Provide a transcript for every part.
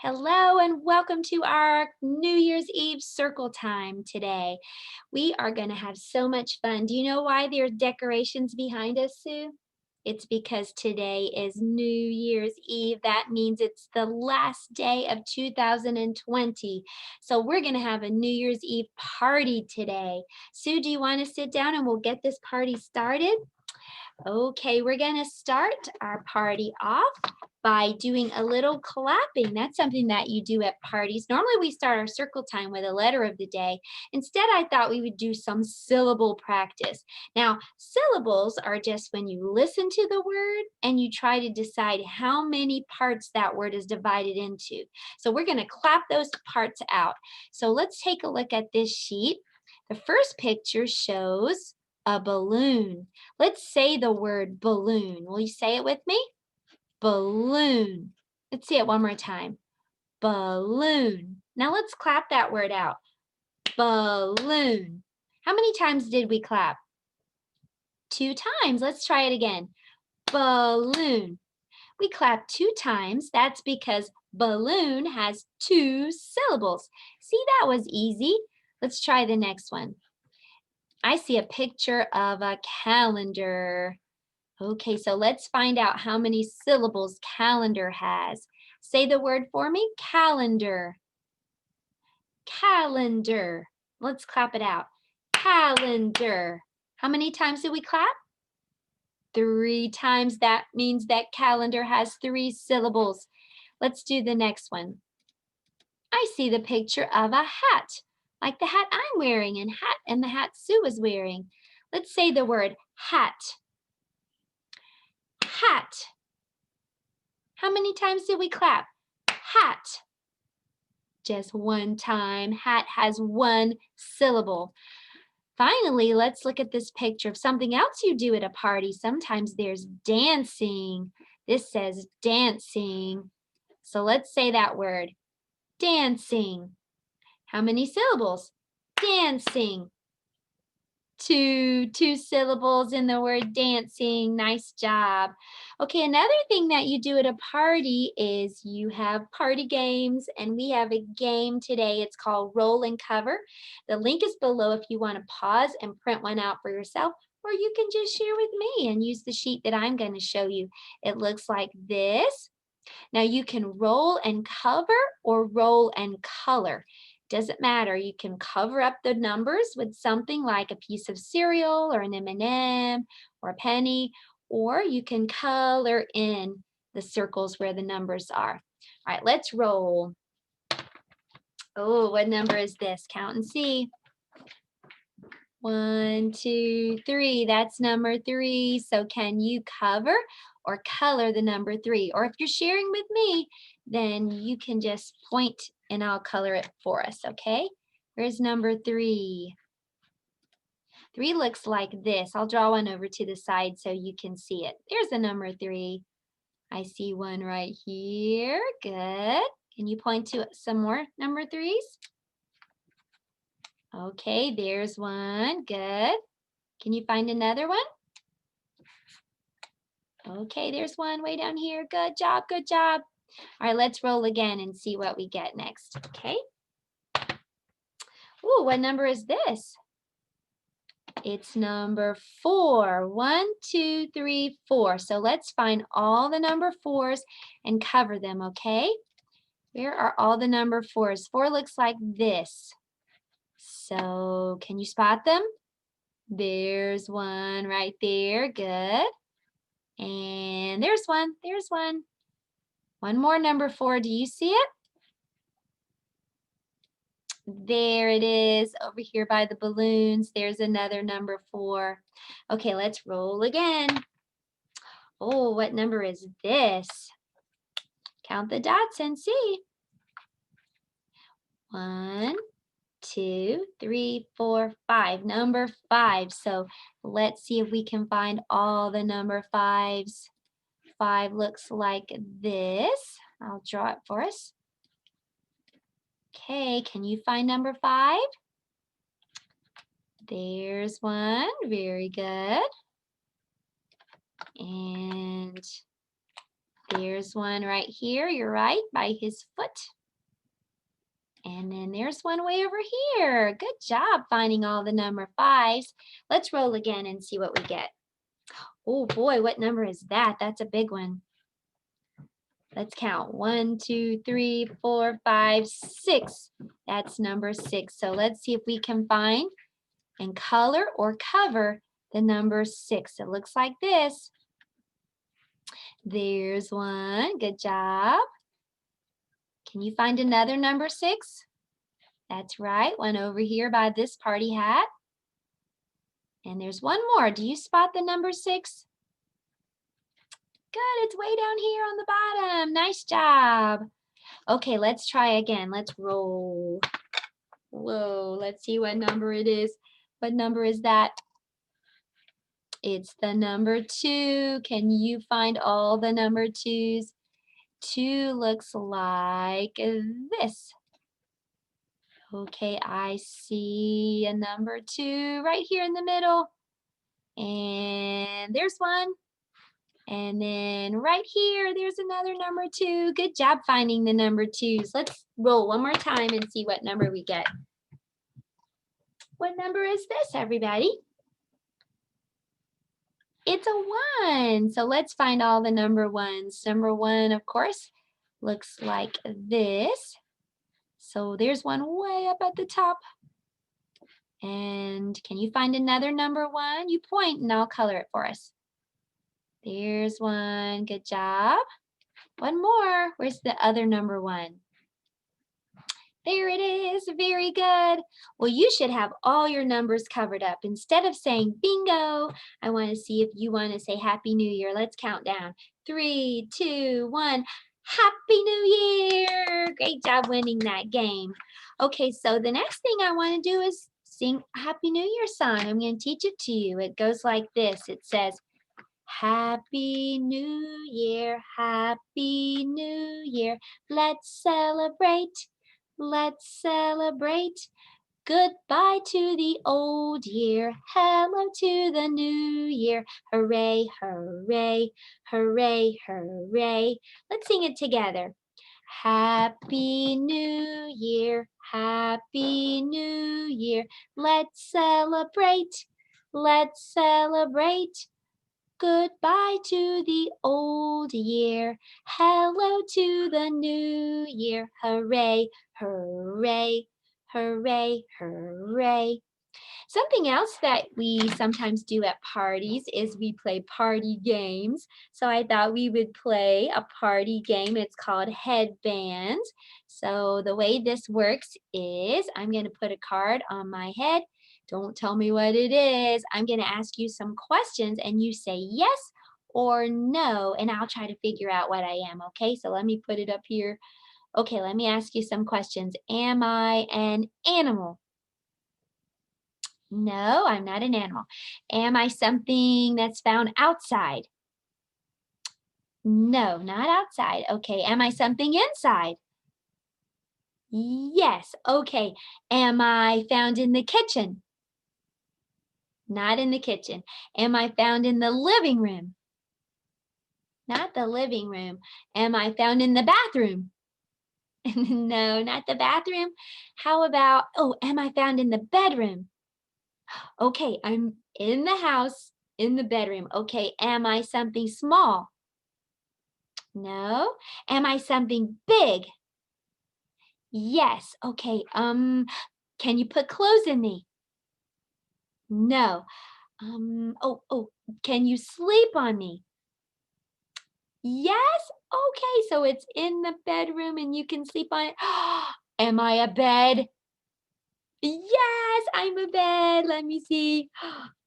Hello and welcome to our New Year's Eve circle time today. We are going to have so much fun. Do you know why there are decorations behind us, Sue? It's because today is New Year's Eve. That means it's the last day of 2020. So we're going to have a New Year's Eve party today. Sue, do you want to sit down and we'll get this party started? Okay, we're going to start our party off by doing a little clapping. That's something that you do at parties. Normally we start our circle time with a letter of the day. Instead, I thought we would do some syllable practice. Now, syllables are just when you listen to the word and you try to decide how many parts that word is divided into. So we're going to clap those parts out. So let's take a look at this sheet. The first picture shows a balloon. Let's say the word balloon. Will you say it with me? Balloon. Let's say it one more time. Balloon. Now let's clap that word out. Balloon. How many times did we clap? 2 times. Let's try it again. Balloon. We clap 2 times. That's because balloon has 2 syllables. See, that was easy. Let's try the next one. I see a picture of a calendar. Okay, so let's find out how many syllables calendar has. Say the word for me, calendar. Calendar. Let's clap it out. Calendar. How many times did we clap? 3 times. That means that calendar has 3 syllables. Let's do the next one. I see the picture of a hat, like the hat I'm wearing and the hat Sue is wearing. Let's say the word hat. Hat. How many times did we clap? Hat. Just 1 time. Hat has 1 syllable. Finally, let's look at this picture of something else you do at a party. Sometimes there's dancing. This says dancing. So let's say that word. Dancing. How many syllables? Dancing. Two syllables in the word dancing. Nice job. Okay, another thing that you do at a party is you have party games, and we have a game today. It's called Roll and Cover. The link is below if you want to pause and print one out for yourself, or you can just share with me and use the sheet that I'm going to show you. It looks like this. Now you can roll and cover or roll and color. Doesn't matter. You can cover up the numbers with something like a piece of cereal or an M&M or a penny, or you can color in the circles where the numbers are. All right, let's roll. Oh, what number is this? Count and see. 1, 2, 3. That's number 3. So can you cover or color the number 3? Or if you're sharing with me, then you can just point and I'll color it for us, okay? Where's number 3? 3 looks like this. I'll draw one over to the side so you can see it. There's the number 3. I see one right here. Good. Can you point to some more number 3s? Okay, there's one. Good. Can you find another one? Okay, there's one way down here. Good job, good job. All right, let's roll again and see what we get next, okay? Ooh, what number is this? It's number 4. 1, 2, 3, 4. So let's find all the number 4s and cover them, okay? Where are all the number 4s? 4 looks like this. So can you spot them? There's one right there. Good. And there's one. There's one. One more number 4. Do you see it? There it is over here by the balloons. There's another number 4. Okay, let's roll again. Oh, what number is this? Count the dots and see. 1, 2, 3, 4, 5. Number 5. So let's see if we can find all the number 5s. 5 looks like this. I'll draw it for us. Okay, can you find number 5? There's one. Very good. And There's one right here, you're right, by his foot. And then there's one way over here. Good job finding all the number 5s. Let's roll again and see what we get. Oh boy, what number is that? That's a big one. Let's count. 1, 2, 3, 4, 5, 6. That's number 6. So let's see if we can find and color or cover the number 6. It looks like this. There's one. Good job. Can you find another number 6? That's right. One over here by this party hat. And there's one more. Do you spot the number 6? Good. It's way down here on the bottom. Nice job. Okay, let's try again. Let's roll. Whoa, let's see what number it is. What number is that? It's the number 2. Can you find all the number 2s? 2 looks like this. Okay, I see a number 2 right here in the middle. And there's one. And then right here, there's another number 2. Good job finding the number 2s. Let's roll one more time and see what number we get. What number is this, everybody? It's a 1. So let's find all the number 1s. Number 1, of course, looks like this. So there's one way up at the top. And can you find another number 1? You point and I'll color it for us. There's one. Good job. One more. Where's the other number 1? There it is. Very good. Well, you should have all your numbers covered up. Instead of saying bingo, I want to see if you want to say Happy New Year. Let's count down. 3, 2, 1. Happy New Year. Great job winning that game. Okay, so the next thing I want to do is sing a Happy New Year song. I'm going to teach it to you. It goes like this. It says, Happy New Year, Happy New Year. Let's celebrate. Let's celebrate. Goodbye to the old year. Hello to the new year. Hooray, hooray, hooray, hooray. Let's sing it together. Happy New Year. Happy New Year. Let's celebrate. Let's celebrate. Goodbye to the old year. Hello to the new year. Hooray, hooray, hooray, hooray. Something else that we sometimes do at parties is we play party games. So I thought we would play a party game. It's called Headbands. So the way this works is I'm going to put a card on my head. Don't tell me what it is. I'm going to ask you some questions and you say yes or no, and I'll try to figure out what I am. Okay, so let me put it up here. Okay, let me ask you some questions. Am I an animal? No, I'm not an animal. Am I something that's found outside? No, not outside. Okay, am I something inside? Yes, okay. Am I found in the kitchen? Not in the kitchen. Am I found in the living room? Not the living room. Am I found in the bathroom? No, not the bathroom. How about, oh, am I found in the bedroom? Okay, I'm in the house, in the bedroom. Okay, am I something small? No. Am I something big? Yes. Okay, can you put clothes in me? No. Oh, can you sleep on me? Yes? Okay, so it's in the bedroom and you can sleep on it. Am I a bed? Yes, I'm a bed. Let me see.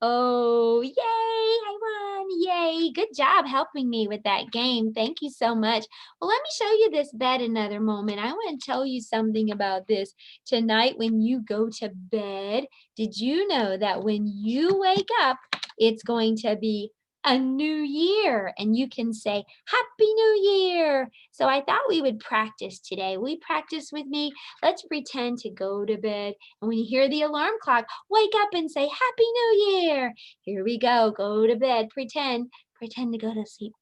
Oh, yay, I won. Yay. Good job helping me with that game. Thank you so much. Well, let me show you this bed another moment. I want to tell you something about this. Tonight, when you go to bed, did you know that when you wake up, it's going to be a new year and you can say Happy New Year. So I thought we would practice today. Will you practice with me? Let's pretend to go to bed. And when you hear the alarm clock, wake up and say Happy New Year. Here we go. Go to bed. Pretend to go to sleep.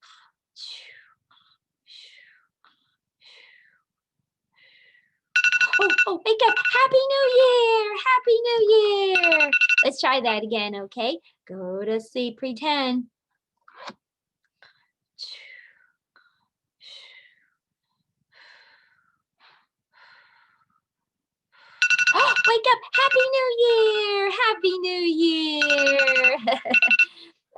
Oh, wake up. Happy New Year. Happy New Year. Let's try that again, okay? Go to sleep, pretend. Oh, wake up. Happy New Year. Happy New Year.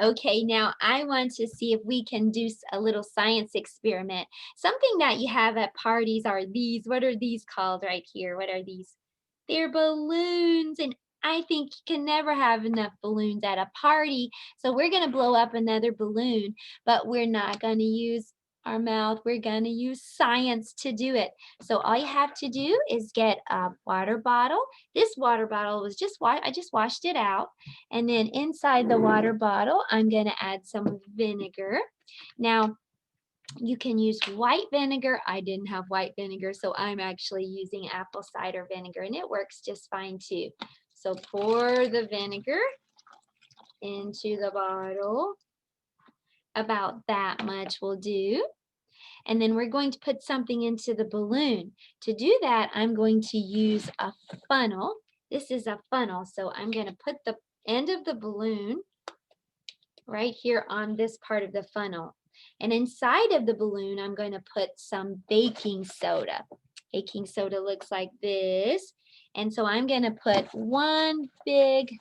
Okay, now I want to see if we can do a little science experiment. Something that you have at parties are these. What are these called right here? What are these? They're balloons, and I think you can never have enough balloons at a party. So we're going to blow up another balloon, but we're not going to use our mouth. We're going to use science to do it. So all you have to do is get a water bottle. This water bottle was I just washed it out. And then inside the water bottle, I'm going to add some vinegar. Now, you can use white vinegar. I didn't have white vinegar, so I'm actually using apple cider vinegar, and it works just fine too. So pour the vinegar into the bottle. About that much will do. And then we're going to put something into the balloon. To do that, I'm going to use a funnel. This is a funnel, so I'm going to put the end of the balloon right here on this part of the funnel. And inside of the balloon, I'm going to put some baking soda. Baking soda looks like this. And so I'm going to put one big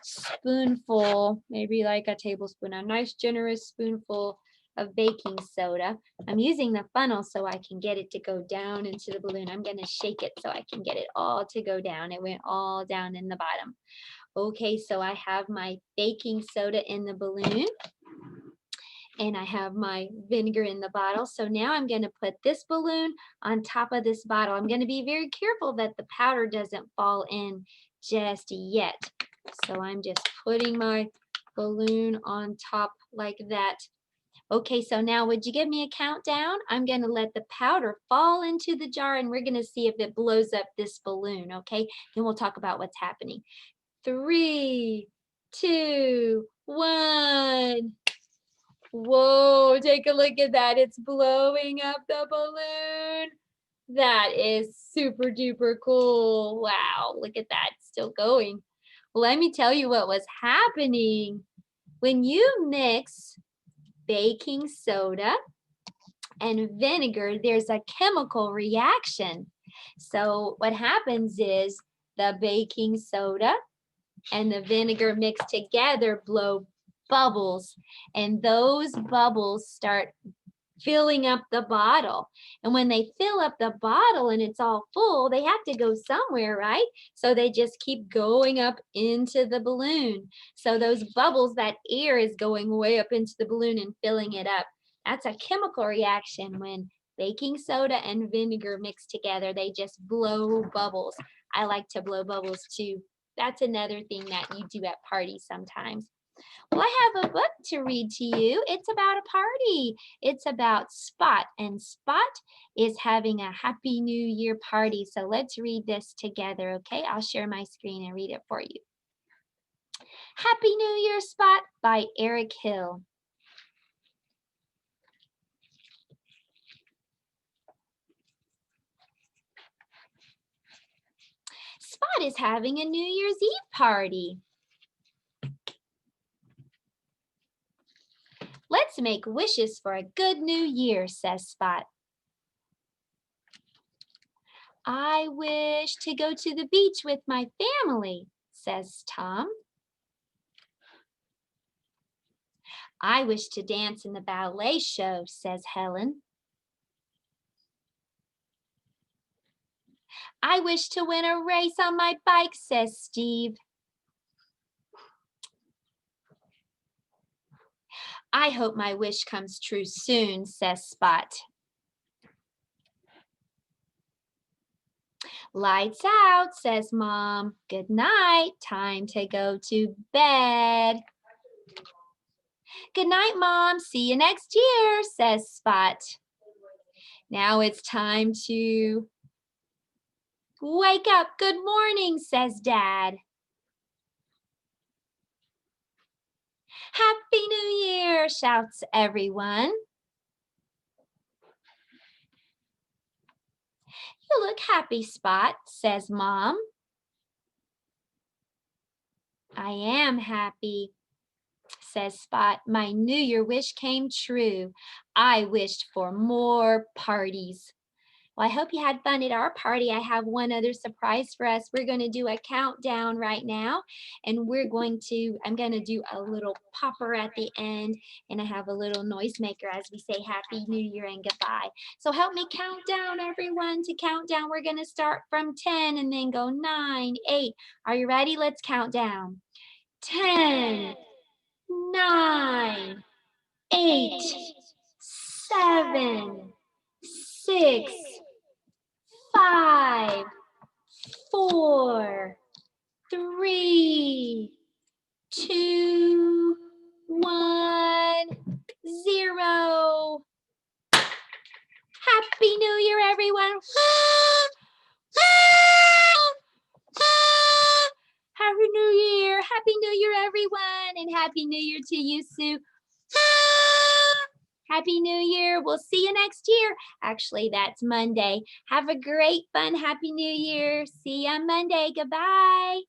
spoonful, maybe like a tablespoon, a nice generous spoonful of baking soda. I'm using the funnel so I can get it to go down into the balloon. I'm going to shake it so I can get it all to go down. It went all down in the bottom. Okay, so I have my baking soda in the balloon and I have my vinegar in the bottle. So now I'm going to put this balloon on top of this bottle. I'm going to be very careful that the powder doesn't fall in just yet. So I'm just putting my balloon on top like that. Okay, so now would you give me a countdown? I'm going to let the powder fall into the jar and we're going to see if it blows up this balloon, okay? Then we'll talk about what's happening. 3, 2, 1. Whoa, take a look at that. It's blowing up the balloon. That is super duper cool. Wow, look at that. It's still going. Well, let me tell you what was happening. When you mix baking soda and vinegar, there's a chemical reaction. So what happens is the baking soda and the vinegar mixed together blow bubbles, and those bubbles start filling up the bottle. And when they fill up the bottle and it's all full, they have to go somewhere, right? So they just keep going up into the balloon. So those bubbles, that air is going way up into the balloon and filling it up. That's a chemical reaction. When baking soda and vinegar mix together, they just blow bubbles. I like to blow bubbles too. That's another thing that you do at parties sometimes. Well, I have a book to read to you. It's about a party. It's about Spot, and Spot is having a Happy New Year party. So let's read this together, okay? I'll share my screen and read it for you. Happy New Year, Spot by Eric Hill. Spot is having a New Year's Eve party. Let's make wishes for a good new year, says Spot. I wish to go to the beach with my family, says Tom. I wish to dance in the ballet show, says Helen. I wish to win a race on my bike, says Steve. I hope my wish comes true soon, says Spot. Lights out, says Mom. Good night, time to go to bed. Good night, Mom. See you next year, says Spot. Now it's time to wake up. Good morning, says Dad. Happy New Year, shouts everyone. You look happy, Spot, says Mom. I am happy, says Spot. My New Year wish came true. I wished for more parties. Well, I hope you had fun at our party. I have one other surprise for us. We're going to do a countdown right now, and I'm going to do a little popper at the end, and I have a little noisemaker as we say Happy New Year and goodbye. So help me count down, everyone. To count down, we're going to start from 10 and then go 9, 8. Are you ready? Let's count down. 10, 9, 8, 7, 6, 5, 4, 3, 2, 1, 0. Happy New Year, everyone. Happy New Year. Happy New Year, everyone. And Happy New Year to you, Sue. Happy New Year. We'll see you next year. Actually, that's Monday. Have a great, fun, Happy New Year. See you on Monday. Goodbye.